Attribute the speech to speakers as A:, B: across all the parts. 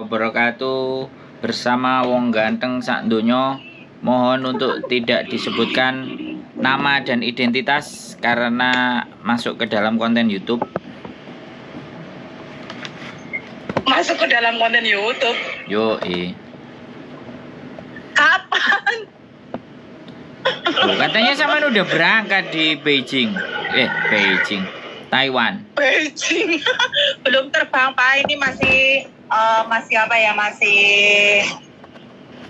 A: wabarakatuh. Bersama wong ganteng sak donya. Mohon untuk tidak disebutkan nama dan identitas karena masuk ke dalam konten YouTube.
B: Masuk ke dalam konten YouTube? Kapan?
A: Katanya sampean udah berangkat di Beijing. Taiwan.
B: Beijing. Belum terbang, Pak. Ini masih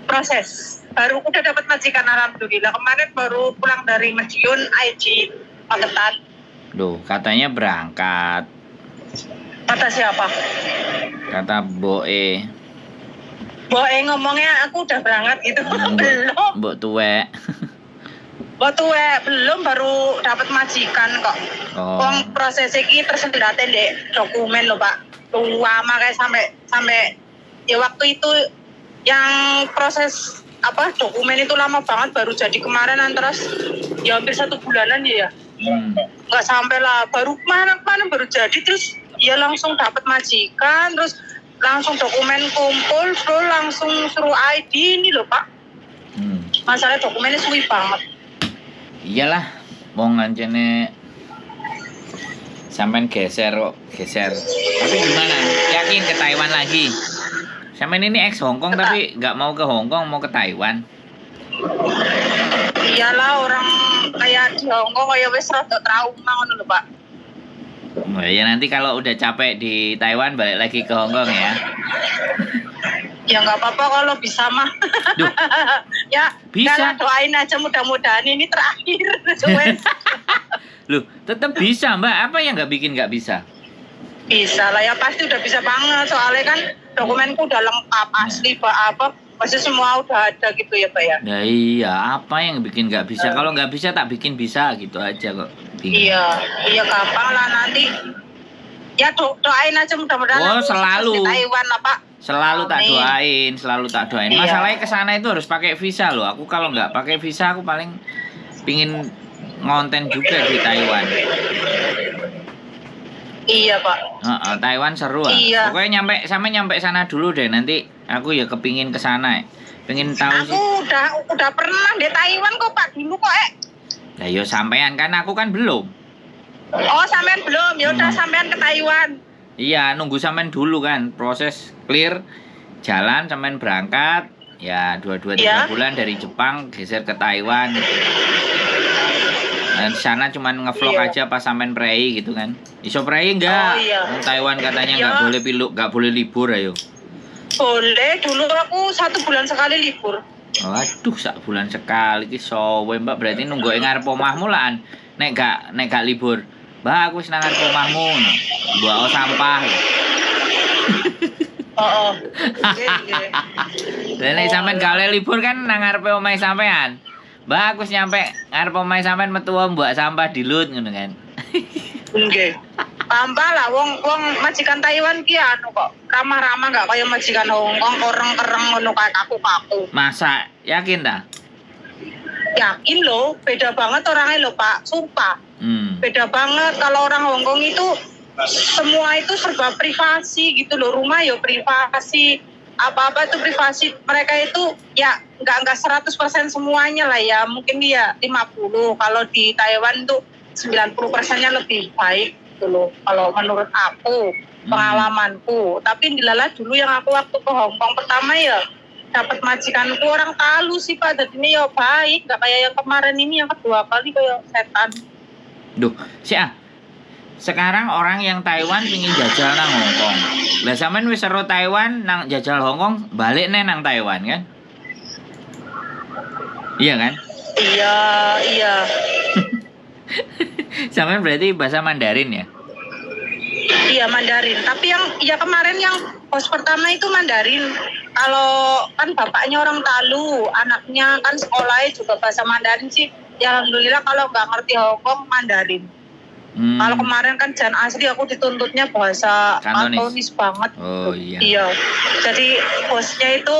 B: proses. Baru udah dapat majikan, alhamdulillah. Kemarin baru pulang dari Madiun, IG Magetan.
A: Loh, katanya berangkat.
B: Kata siapa?
A: Kata Boe.
B: Boe ngomongnya aku udah berangkat gitu. Belum.
A: Mbok tuwek.
B: Belum, baru dapat majikan kok. Wong proses iki tersendaten dek dokumen loh, Pak. Lama kayak sampai ya waktu itu yang proses dokumen itu lama banget, baru jadi kemarin terus ya hampir 1 bulanan ya. Nggak sampai lah, baru kemarin baru jadi, terus ya langsung dapat majikan, terus langsung dokumen kumpul, terus langsung suruh ID ini loh, Pak. Masalah dokumennya suwi banget.
A: Iyalah, mau ngancene sampean geser. Tapi gimana? Yakin ke Taiwan lagi? Sampean ini ex Hongkong tapi nggak mau ke Hongkong, mau ke Taiwan.
B: Iyalah, orang kayak di Hongkong kayak wis rada trauma ngono lho, Pak.
A: Ya nanti kalau udah capek di Taiwan balik lagi ke Hongkong ya.
B: Ya nggak apa-apa kalau bisa mah. Ya bisa. Doain aja, mudah-mudahan ini terakhir.
A: Loh, tetap bisa Mbak. Apa yang nggak bisa?
B: Bisa lah ya, pasti udah bisa banget. Soalnya kan dokumenku udah lengkap, asli Pak, pasti semua udah ada gitu ya Pak ya.
A: Nah iya, apa yang bikin nggak bisa? Kalau nggak bisa tak bikin bisa gitu aja kok.
B: Iya gampang lah nanti. Ya doain aja mudah-mudahan.
A: Selalu.
B: Di Taiwan lah Pak.
A: Selalu tak doain.
B: Iya.
A: Masalahnya kesana itu harus pakai visa loh. Aku kalau nggak pakai visa aku paling pingin ngonten juga di Taiwan.
B: Iya Pak.
A: Taiwan seru lah.
B: Iya.
A: Pokoknya nyampe sana dulu deh, nanti aku ya kepingin kesana. Pengen tahu
B: sih. Aku udah pernah di Taiwan kok Pak, dulu kok
A: Lah yo sampean kan, aku kan belum.
B: Oh sampean belum, ya udah sampean ke Taiwan.
A: Iya, nunggu sampean dulu kan, proses clear, jalan sampean berangkat, ya 2-3 bulan dari Jepang geser ke Taiwan. Dan di sana cuman ngevlog aja pas sampean prei gitu kan. Iso prei enggak? Taiwan katanya nggak boleh libur ayo.
B: Boleh, dulu aku 1 bulan sekali libur.
A: Waduh, 1 bulan sekali ki sowe Mbak, berarti nunggu ngarep omahmu lah. Nek gak libur. Mbak, aku wis nang ngarep omahmu. Bawa sampah. Lah nek sampean gak oleh libur kan nang ngarepe omahe sampean. Mbak, aku wis nyampe ngarep omahe sampean metu mbok sampah dilut ngono kan.
B: Nggih. Tambah lah wong majikan Taiwan ki kok ramah-ramah, enggak kayak majikan Hongkong kereng-kereng ngono kayak kaku-kaku.
A: Masa yakin dah?
B: Yakin loh, beda banget orangnya loh Pak, sumpah. Beda banget. Kalau orang Hongkong itu semua itu serba privasi gitu loh, rumah ya privasi, apa-apa itu privasi. Mereka itu ya enggak 100% semuanya lah ya, mungkin dia 50. Kalau di Taiwan tuh 90%-nya lebih baik gitu loh, kalau menurut aku, pengalamanku. Tapi dilala dulu yang aku waktu ke Hongkong pertama ya dapat majikanku orang Talu sih Pak, jadi ini ya baik, nggak kayak yang kemarin ini yang kedua kali kayak setan.
A: Duh, sekarang orang yang Taiwan pingin jajal nang Hongkong. Lah sampean wis seru Taiwan nang jajal Hongkong, balik nih nang Taiwan kan? Iya kan?
B: Iya.
A: Sampean berarti bahasa Mandarin ya?
B: Iya Mandarin, tapi yang kemarin yang host pertama itu Mandarin. Kalau kan bapaknya orang Talu, anaknya kan sekolahnya juga bahasa Mandarin sih. Ya alhamdulillah kalau nggak ngerti Hongkong Mandarin. Kalau kemarin kan Jan asli aku dituntutnya bahasa Kantonis banget.
A: Oh iya.
B: Iya. Jadi hostnya itu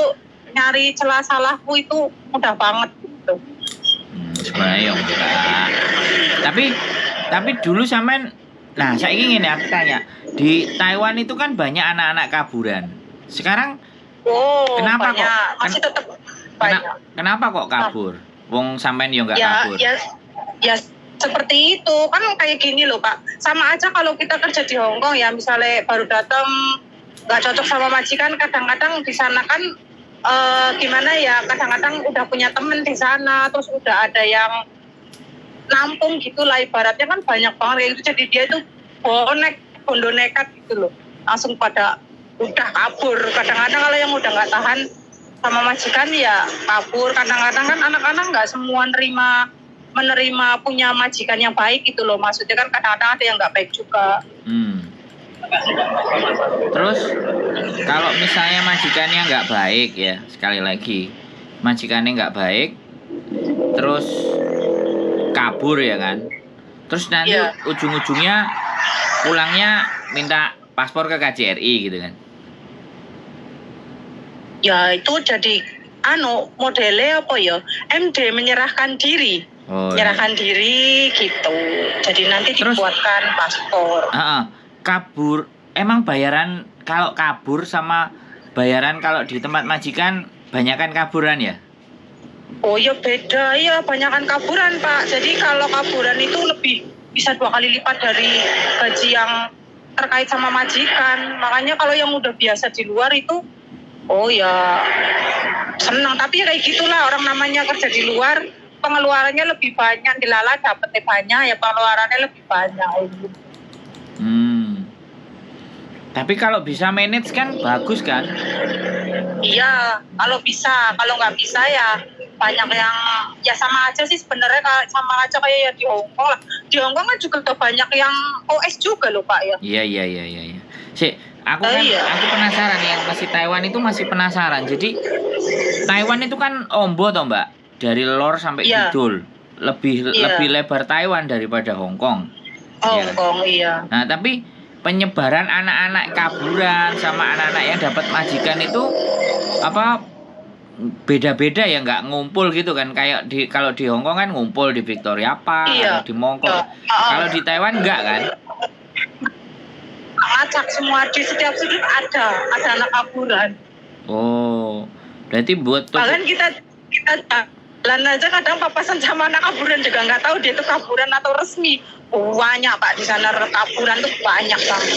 B: nyari celah salahku itu mudah banget gitu.
A: Sebenarnya enggak. Tapi dulu sampean, nah saya ingin aku tanya, di Taiwan itu kan banyak anak-anak kaburan. Sekarang
B: Oh,
A: Kenapa
B: banyak.
A: kok?
B: Masih tetap banyak.
A: Kenapa kok kabur? Wong sampean yo nggak kabur.
B: Ya seperti itu kan kayak gini loh Pak. Sama aja kalau kita kerja di Hong Kong ya, misalnya baru datang nggak cocok sama majikan, kadang-kadang di sana kan gimana ya, kadang-kadang udah punya temen di sana, terus udah ada yang nampung gitu lah, ibaratnya kan banyak banget kayak gitu. Jadi dia itu bondo nekat gitu loh, langsung pada udah kabur. Kadang-kadang kalau yang udah nggak tahan sama majikan ya kabur. Kadang-kadang kan anak-anak nggak semua menerima punya majikan yang baik gitu loh, maksudnya kan kadang-kadang ada yang nggak baik juga.
A: Terus kalau misalnya majikannya nggak baik ya, sekali lagi majikannya nggak baik, terus kabur ya kan, terus nanti ujung-ujungnya pulangnya minta paspor ke KJRI gitu kan.
B: Ya itu jadi modelnya apa ya, MD menyerahkan diri. Menyerahkan diri gitu, jadi nanti dibuatkan paspor.
A: Kabur, emang bayaran kalau kabur sama bayaran kalau di tempat majikan banyakan kaburan ya?
B: Oh ya beda ya, banyakan kaburan Pak. Jadi kalau kaburan itu lebih bisa 2 kali lipat dari gaji yang terkait sama majikan. Makanya kalau yang udah biasa di luar itu, oh ya senang. Tapi ya kayak gitulah, orang namanya kerja di luar, pengeluarannya lebih banyak, dilala dapetnya banyak ya, pengeluarannya lebih banyak.
A: Tapi kalau bisa manage kan bagus kan?
B: Iya, kalau bisa. Kalau nggak bisa ya banyak yang ya sama aja sih sebenarnya, sama aja kayak ya di Hong Kong lah. Di Hong Kong kan juga banyak yang OS juga loh Pak ya.
A: Iya. Aku penasaran yang masih Taiwan itu masih penasaran. Jadi Taiwan itu kan ombo toh Mbak, dari lor sampai kidul. Lebih lebar Taiwan daripada Hong Kong.
B: Hong Kong iya.
A: Nah, tapi penyebaran anak-anak kaburan sama anak-anak yang dapat majikan itu apa beda-beda ya, nggak ngumpul gitu kan, kayak kalau di Hong Kong kan ngumpul di Victoria Park atau di Mongkok. Kalau di Taiwan enggak kan?
B: Acak semua, di setiap sudut ada anak kaburan.
A: Oh, berarti buat
B: bahkan kita jalan aja kadang papasan sama anak kaburan juga nggak tahu dia itu kaburan atau resmi. Banyak Pak di sana, kaburan tuh banyak banget.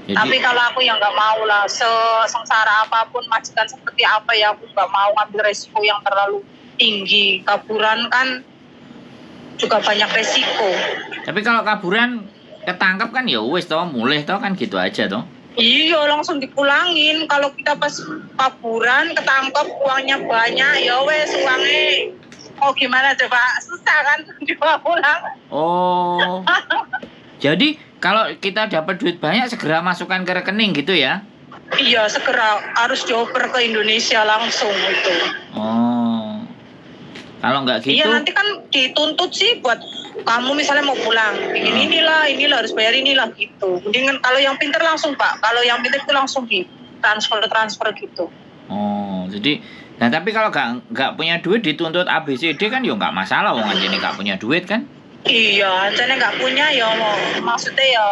B: Jadi, tapi kalau aku yang nggak mau lah, sengsara apapun majikan seperti apa ya, aku nggak mau ngambil resiko yang terlalu tinggi. Kaburan kan juga banyak resiko. Tapi
A: kalau kaburan ketangkap kan ya wes toh, mulai toh kan gitu aja toh.
B: Iya, langsung dipulangin. Kalau kita pas kaburan ketangkap uangnya banyak, ya wes uangnya gimana coba, susah kan dibawa pulang.
A: Oh. Jadi kalau kita dapat duit banyak segera masukkan ke rekening gitu ya?
B: Iya, segera harus dioper ke Indonesia langsung itu.
A: Oh. Kalau nggak gitu?
B: Iya, nanti kan dituntut sih buat kamu misalnya mau pulang, ingin inilah harus bayar inilah gitu. Mendingan kalau yang pintar langsung Pak, kalau yang pintar itu langsung di transfer gitu.
A: Oh, jadi nah tapi kalau nggak punya duit dituntut ABCD kan ya nggak masalah, wong aja nih nggak punya duit kan?
B: Iya, aja nggak punya ya maksudnya ya.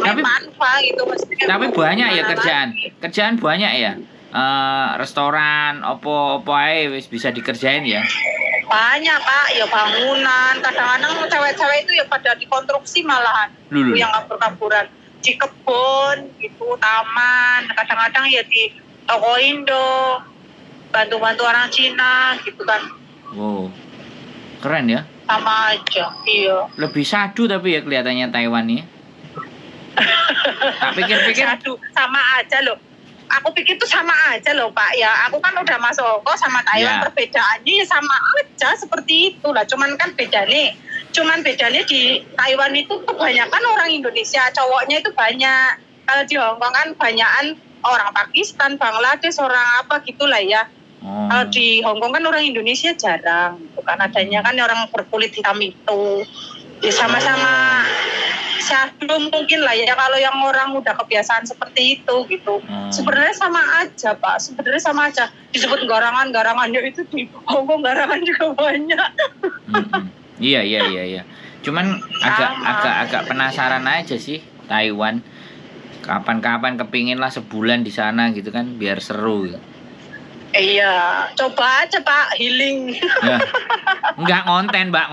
B: Tapi manfaat gitu maksudnya.
A: Tapi banyak ya kerjaan banyak ya. Restoran, opo ae wis bisa dikerjain ya.
B: Banyak Pak, ya bangunan, kadang-kadang cewek-cewek itu ya pada dikonstruksi malahan.
A: Lulu.
B: Yang kabur-kaburan di kebun gitu, taman, kadang-kadang ya di toko Indo, bantu-bantu orang Cina gitu kan.
A: Wow, keren ya.
B: Sama aja, iya.
A: Lebih sadu tapi ya kelihatannya Taiwan nih. Tak pikir-pikir
B: sadu, sama aja loh. Aku pikir tuh sama aja loh Pak ya. Aku kan udah masuk Hong Kong sama Taiwan, perbedaannya ya sama aja seperti itu lah. Cuman bedanya di Taiwan itu kebanyakan orang Indonesia, cowoknya itu banyak. Kalau di Hong Kong kan banyakan orang Pakistan, Bangladesh, orang apa gitulah ya. Kalau di Hong Kong kan orang Indonesia jarang, bukan adanya kan orang berkulit hitam itu. Ya sama-sama syahdu mungkin lah ya, kalau yang orang udah kebiasaan seperti itu gitu. Sebenarnya sama aja Pak, sebenarnya sama aja. Disebut garangannya itu di Hong Kong garangan juga banyak.
A: Iya. Cuman agak penasaran aja sih Taiwan. Kapan-kapan kepingin lah sebulan di sana gitu kan, biar seru gitu.
B: Iya, coba aja Pak healing.
A: Ya. Enggak ngonten, Mbak,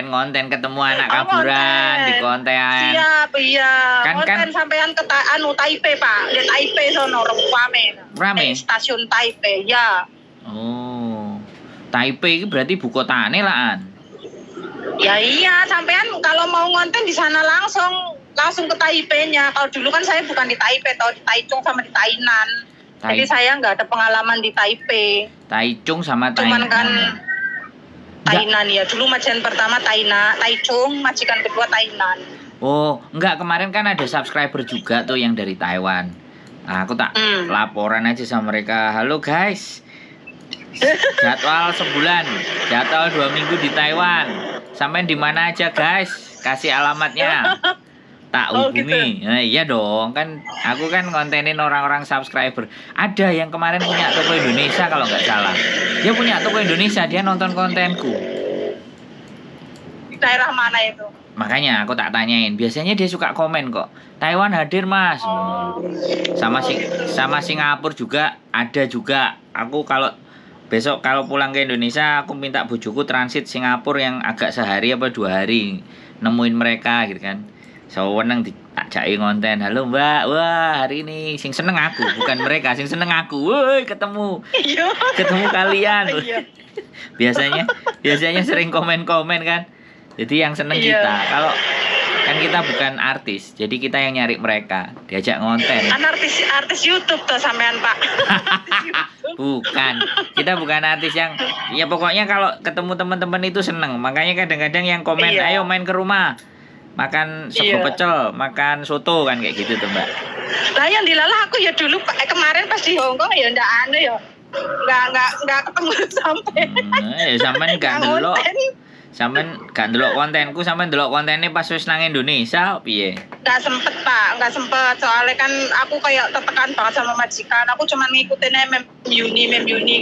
A: ngonten ketemu anak kaburan di konten.
B: Siap, iya.
A: Kan
B: konten sampean ke Taipei, Pak. Di Taipei sono rame. Stasiun Taipei, ya.
A: Oh. Taipei itu berarti ibu kotane lah, An.
B: Ya iya, sampean kalau mau ngonten di sana langsung ke Taipei-nya. Kalau dulu kan saya bukan di Taipei, atau di Taichung sama di Tainan. Jadi saya nggak ada pengalaman di Taipei.
A: Taichung sama Tainan.
B: Cuman kan Tainan ya. Dulu majikan pertama Taichung, majikan kedua Tainan.
A: Oh, enggak, kemarin kan ada subscriber juga tuh yang dari Taiwan. Nah, aku tak laporan aja sama mereka. Halo guys. Jadwal sebulan, jadwal 2 minggu di Taiwan. Sampai di mana aja guys? Kasih alamatnya. Tak hubungi.
B: Gitu.
A: Nah, iya dong, kan aku kan kontenin orang-orang subscriber. Ada yang kemarin punya toko Indonesia kalau nggak salah. Dia punya toko Indonesia, dia nonton kontenku.
B: Di daerah mana itu?
A: Makanya aku tak tanyain. Biasanya dia suka komen kok. Taiwan hadir mas. Sama Singapura juga ada juga. Aku kalau besok kalau pulang ke Indonesia, aku minta bojoku transit Singapura yang agak sehari apa 2 hari nemuin mereka gitu kan. Seneng diajaki ngonten. Halo Mbak, wah hari ini sing seneng aku, bukan mereka, sing seneng aku. Woi, ketemu kalian. biasanya sering komen-komen kan. Jadi yang seneng kita. Kalau kan kita bukan artis, jadi kita yang nyari mereka, diajak ngonten.
B: Kan artis YouTube tuh sampean Pak.
A: Bukan, kita bukan artis yang ya pokoknya kalau ketemu teman-teman itu seneng. Makanya kadang-kadang yang komen, ayo main ke rumah. Makan sego pecel, makan soto kan kayak gitu tuh Mbak.
B: Lah yang dilalah aku ya dulu kemarin pas di Hongkong ya ndak aneh ya. Enggak ketemu sampai.
A: Sampean gak ndelok. Sampean gak ndelok kontenku, sampean ndelok kontennya pas wis nang Indonesia piye?
B: Enggak sempet Pak, enggak sempet. Soalnya kan aku kayak tertekan banget sama majikan. Aku cuma ngikutin mem Yuni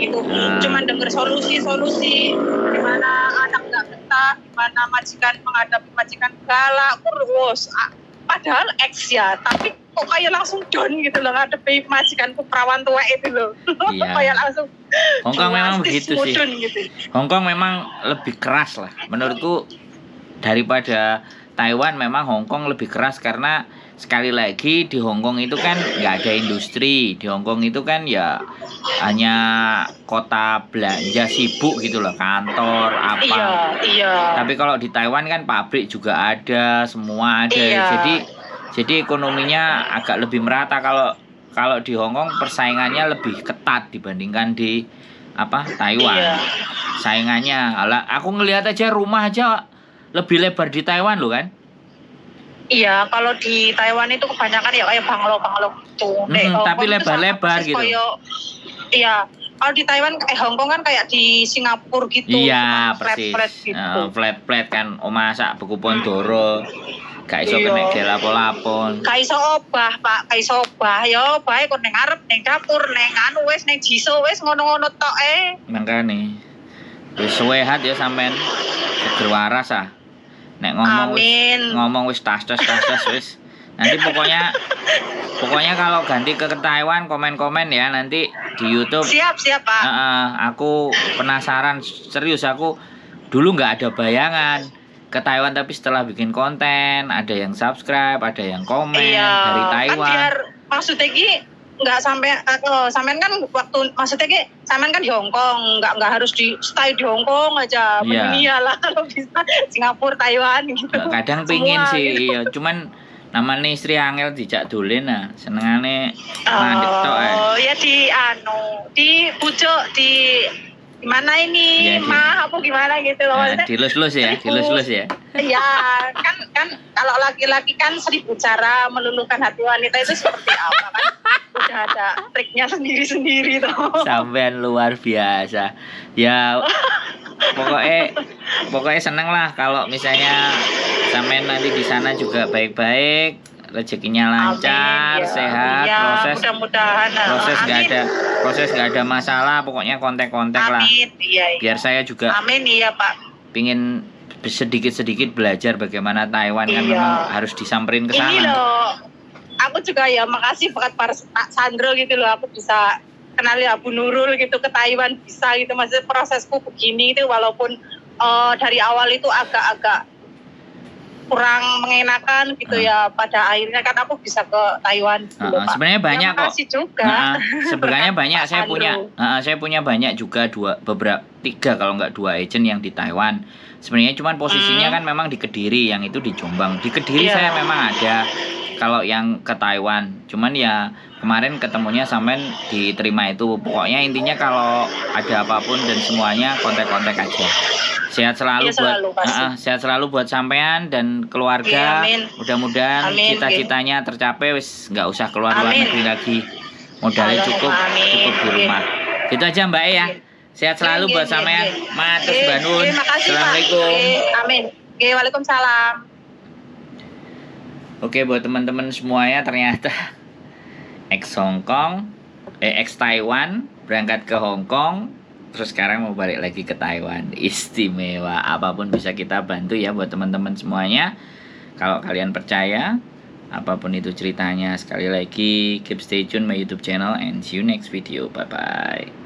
B: gitu. Cuma denger solusi gimana anak enggak betah, gimana majikan menghadapi majikan galak, terus padahal X ya, tapi kok kayak langsung down gitu loh ngadepi majikanku perawan tua itu loh.
A: Iya.
B: Kayak langsung
A: Hongkong memang begitu sih.
B: Gitu.
A: Hongkong memang lebih keras lah. Menurutku daripada Taiwan memang Hongkong lebih keras karena sekali lagi di Hongkong itu kan nggak ada industri. Di Hongkong itu kan ya hanya kota belanja sibuk gitu loh, kantor apa.
B: Iya.
A: Tapi kalau di Taiwan kan pabrik juga ada, semua ada. Jadi ekonominya agak lebih merata. Kalau di Hongkong persaingannya lebih ketat dibandingkan di Taiwan.
B: Iya.
A: Saingannya, aku ngelihat aja rumah aja lebih lebar di Taiwan loh kan.
B: Iya, kalau di Taiwan itu kebanyakan ya kayak banglo gitu.
A: Tapi lebar-lebar gitu.
B: Iya, kalau di Taiwan Hongkong kan kayak di Singapura gitu.
A: Iya, persis.
B: Flat gitu.
A: Flat kan omah sak beku pondoro. Gak iso kena gelapon-lapon. Gak
B: iso obah, Pak. Gak iso obah. Ya obahe kok ning ngarep, ning dapur, ning anu wis ning jiso wis ngono-ngono tok
A: Mangkane. Wis sehat ya sampean. Seger waras ah. Nek ngomong wis tas wis. Nanti pokoknya kalau ganti ke Taiwan komen-komen ya nanti di YouTube.
B: Siap Pak.
A: Aku penasaran serius, aku dulu nggak ada bayangan ke Taiwan, tapi setelah bikin konten ada yang subscribe, ada yang komen dari Taiwan.
B: Kan biar maksudnya nggak sampean kan waktu maksudnya sampean kan di Hongkong, nggak harus di stay di Hongkong aja, dunia lah kalau bisa Singapura, Taiwan gitu.
A: Kadang pingin sih, gitu. Iya. Cuman namanya istri angel dijak dolen nah, senengane mandek tok
B: ya di pucuk di mana ini mah apa gimana gitu loh.
A: Dilus-lus ya.
B: Iya, kan kalau laki-laki kan 1000 cara meluluhkan hati wanita itu seperti apa kan? Udah ada triknya sendiri-sendiri tuh.
A: Sampean luar biasa. Ya pokoknya seneng lah kalau misalnya sampean nanti di sana juga baik-baik, rezekinya lancar, sehat,
B: mudah-mudahan.
A: Proses nggak ada masalah, pokoknya kontak-kontak lah.
B: Iya.
A: Biar saya juga.
B: Amin iya Pak.
A: Pingin sedikit-sedikit belajar bagaimana Taiwan kan memang harus disamperin ke sana.
B: Ini loh, aku juga ya makasih banget Pak Sandro gitu loh, aku bisa kenal ya Bu Nurul gitu ke Taiwan bisa gitu. Maksudnya prosesku begini itu walaupun dari awal itu agak-agak kurang mengenakan gitu ya, pada akhirnya kan aku bisa ke Taiwan gitu Pak.
A: Sebenarnya banyak
B: ya, makasih
A: kok
B: juga.
A: sebenarnya banyak
B: Pak
A: saya punya banyak juga beberapa 3 kalau nggak 2 agent yang di Taiwan. Sebenarnya cuman posisinya kan memang di Kediri, yang itu di Jombang. Di Kediri saya memang ada kalau yang ke Taiwan. Cuman ya kemarin ketemunya sampean diterima itu. Pokoknya intinya kalau ada apapun dan semuanya kontak-kontak aja. Sehat selalu sehat selalu buat sampean dan keluarga. Mudah-mudahan cita-citanya tercapai, wis nggak usah keluar negeri lagi. Modalnya cukup di rumah. Gitu aja Mbak ya. Sehat selalu buat sampean. Matur Mbak Nun. Assalamualaikum.
B: Amin. Waalaikumsalam.
A: Oke, buat teman-teman semuanya, ternyata ex Taiwan berangkat ke Hong Kong, terus sekarang mau balik lagi ke Taiwan. Istimewa, apapun bisa kita bantu ya buat teman-teman semuanya. Kalau kalian percaya, apapun itu ceritanya, sekali lagi keep stay tune my YouTube channel and see you next video. Bye bye.